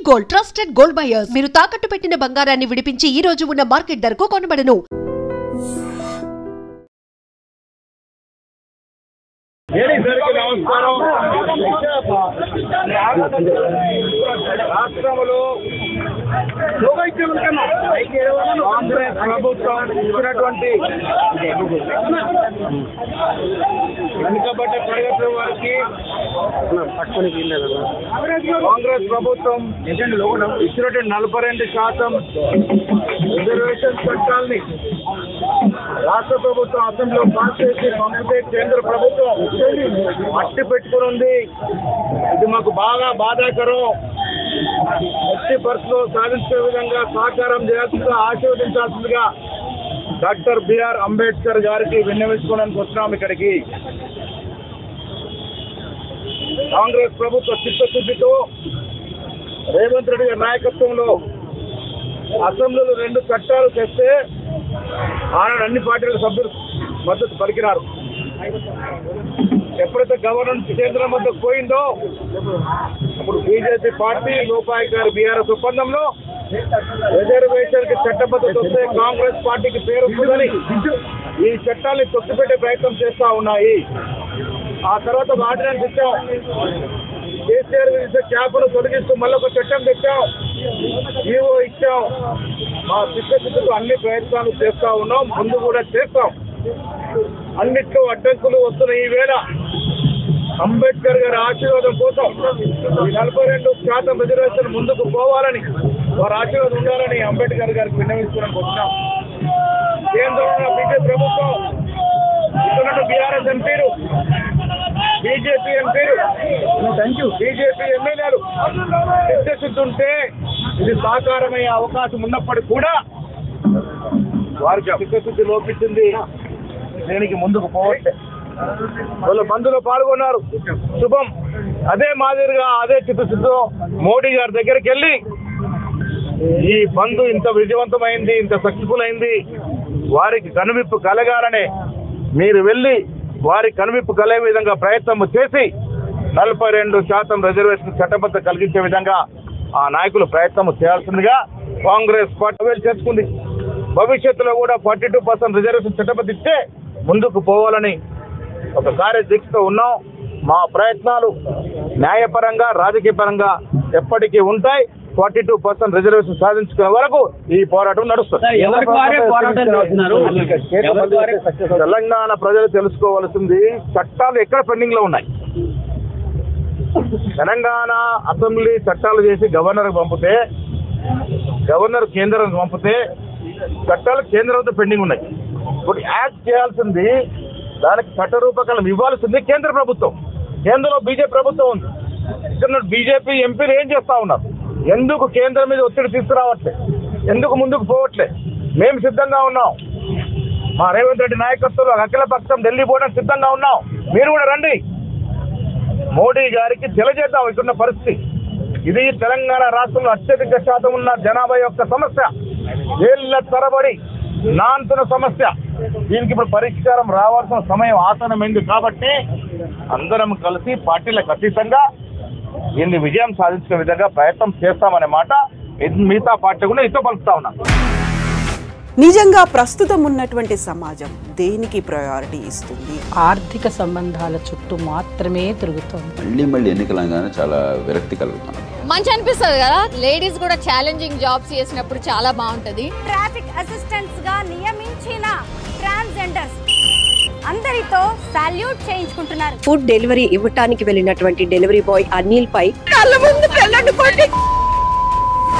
Gold trusted gold buyers మీరు తాకట్టు పెట్టిన బంగారాన్ని విడిపించి ఈ రోజు ఉన్న మార్కెట్ ధరకు కొనబడను. రాష్ట్రంలో కాంగ్రెస్ ప్రభుత్వం ఇచ్చినటువంటి వెనుకబడ్డ తరగతుల వారికి కాంగ్రెస్ ప్రభుత్వం ఇచ్చినటువంటి 42% రిజర్వేషన్ చట్టాలని రాష్ట్ర ప్రభుత్వం అసెంబ్లీలో పాస్ చేసి పంపితే కేంద్ర ప్రభుత్వం అట్టి పెట్టుకుని ఉంది. ఇది మాకు బాగా బాధాకరం. ఎట్టి పరిస్థితుల్లో సాధించే విధంగా సహకారం చేయాల్సిందిగా ఆశీర్వదించాల్సిందిగా డాక్టర్ బిఆర్ అంబేద్కర్ గారికి విన్నవించుకోవడానికి వచ్చినాం. ఇక్కడికి కాంగ్రెస్ ప్రభుత్వ చిత్తశుద్ధితో రేవంత్ రెడ్డి గారి నాయకత్వంలో అసెంబ్లీలో 2 చట్టాలు తెస్తే ఆనాడు అన్ని పార్టీల సభ్యులు మద్దతు పలికినారు. ఎప్పుడైతే గవర్నెన్స్ కేంద్రం వద్దకు పోయిందో అప్పుడు బీజేపీ పార్టీ లోపాయికారి బీఆర్ఎస్ ఒప్పందంలో రిజర్వేషన్ కి చట్టబద్ధత వస్తే కాంగ్రెస్ పార్టీకి పేరు వస్తుందని ఈ చట్టాన్ని తొక్కిపెట్టే ప్రయత్నం చేస్తా ఉన్నాయి. ఆ తర్వాత ఒక ఆర్డినెన్స్ ఇచ్చాం. కేసీఆర్ విధించే క్యాప్ను తొలగిస్తూ మళ్ళొక చట్టం తెచ్చాం. ఈవో ఇచ్చాం. మా చిత్తశుద్ధితో అన్ని ప్రయత్నాలు చేస్తా ఉన్నాం, ముందు కూడా చేస్తాం. అన్నిట్లో అడ్డంకులు వస్తున్న ఈ వేళ అంబేద్కర్ గారి ఆశీర్వాదం కోసం ఈ 42% రిజర్వేషన్ ముందుకు పోవాలని, వారి ఆశీర్వాదం ఉండాలని అంబేద్కర్ గారికి విన్నవించుకోవడానికి వచ్చినాం. కేంద్రంలో బీజేపీ ప్రభుత్వం ఇక్కడ బీఆర్ఎస్ ఎంపీలు, బీజేపీ ఎంపీలు, బీజేపీ ఎమ్మెల్యేలు చిత్తశుద్ధి ఉంటే ఇది సాకారమయ్యే అవకాశం ఉన్నప్పటికీ కూడా వారికి చిత్తశుద్ధి లోపించింది. దీనికి ముందుకు పోవట్లే. వాళ్ళు బంద్లో పాల్గొన్నారు, శుభం. అదే మాదిరిగా అదే చిత్తశుద్ధితో మోడీ గారి దగ్గరికి వెళ్ళి ఈ బంద్ ఇంత విజయవంతమైంది, ఇంత సక్సెస్ఫుల్ అయింది, వారికి కనువిప్పు కలగాలనే మీరు వెళ్ళి వారి కనువిప్పు కలిగే విధంగా ప్రయత్నం చేసి 42% రిజర్వేషన్ చట్టబద్ధత కలిగించే విధంగా ఆ నాయకులు ప్రయత్నం చేయాల్సిందిగా కాంగ్రెస్ పార్టీ చేసుకుంది. భవిష్యత్తులో కూడా 42% రిజర్వేషన్ చట్టబద్ధత ఇస్తే ముందుకు పోవాలని ఒక కార్యదీక్షతో ఉన్నాం. మా ప్రయత్నాలు న్యాయపరంగా, రాజకీయ పరంగా ఎప్పటికీ ఉంటాయి. 42% రిజర్వేషన్ సాధించుకునే వరకు ఈ పోరాటం నడుస్తుంది. తెలంగాణ ప్రజలు తెలుసుకోవాల్సింది చట్టాలు ఎక్కడ పెండింగ్ లో ఉన్నాయి. తెలంగాణ అసెంబ్లీ చట్టాలు చేసి గవర్నర్ పంపితే, గవర్నర్ కేంద్రానికి పంపితే చట్టాలు కేంద్రంతో పెండింగ్ ఉన్నాయి. ఇప్పుడు యాక్ట్ చేయాల్సింది, దానికి చట్ట రూపకల్పన ఇవ్వాల్సింది కేంద్ర ప్రభుత్వం. కేంద్రంలో బీజేపీ ప్రభుత్వం ఉంది. ఇక్కడ బీజేపీ ఎంపీలు ఏం చేస్తా ఉన్నారు? ఎందుకు కేంద్రం మీద ఒత్తిడి తీసుకురావట్లే? ఎందుకు ముందుకు పోవట్లే? మేము సిద్ధంగా ఉన్నాం. మా రేవంత్ రెడ్డి నాయకత్వంలో అఖిల పక్షం ఢిల్లీ పోవడం సిద్ధంగా ఉన్నాం. మీరు కూడా రండి. మోడీ గారికి తెలియజేద్దాం ఇక్కడున్న పరిస్థితి. ఇది తెలంగాణ రాష్ట్రంలో అత్యధిక శాతం ఉన్న జనాభా యొక్క సమస్య, ఏళ్ల తరబడి నాంతున్న సమస్య. దీనికి ఇప్పుడు పరిష్కారం రావాల్సిన సమయం ఆసనమైంది. కాబట్టి అందరం కలిసి పార్టీలకు అతీతంగా దీన్ని విజయం సాధించిన విధంగా ప్రయత్నం చేస్తామనే మాట మిగతా పార్టీ కూడా ఇతో పలుకుతా ఉన్నా. నిజంగా ప్రస్తుతం ఉన్నటువంటి సమాజం దేనికి ప్రయారిటీ ఇస్తుంది? ఆర్థిక సంబంధాల చుట్టూ మాత్రమే తిరుగుతుంది. మళ్ళీ ఎన్నికలంగానే చాలా విరక్తి కలుగుతుంది. మంచి అనిపిస్తుంది కదా. లేడీస్ కూడా ఛాలెంజింగ్ జాబ్స్ చేసినప్పుడు చాలా బాగుంటది. ట్రాఫిక్ అసిస్టెంట్స్ గా నియమించిన ట్రాన్స్జెండర్స్ అందరితో సాల్యూట్ చేయించుకుంటున్నారు. ఫుడ్ డెలివరీ ఇవ్వటానికి వెళ్ళినటువంటి డెలివరీ బాయ్ అనిల్ పై కళ్ళ ముందు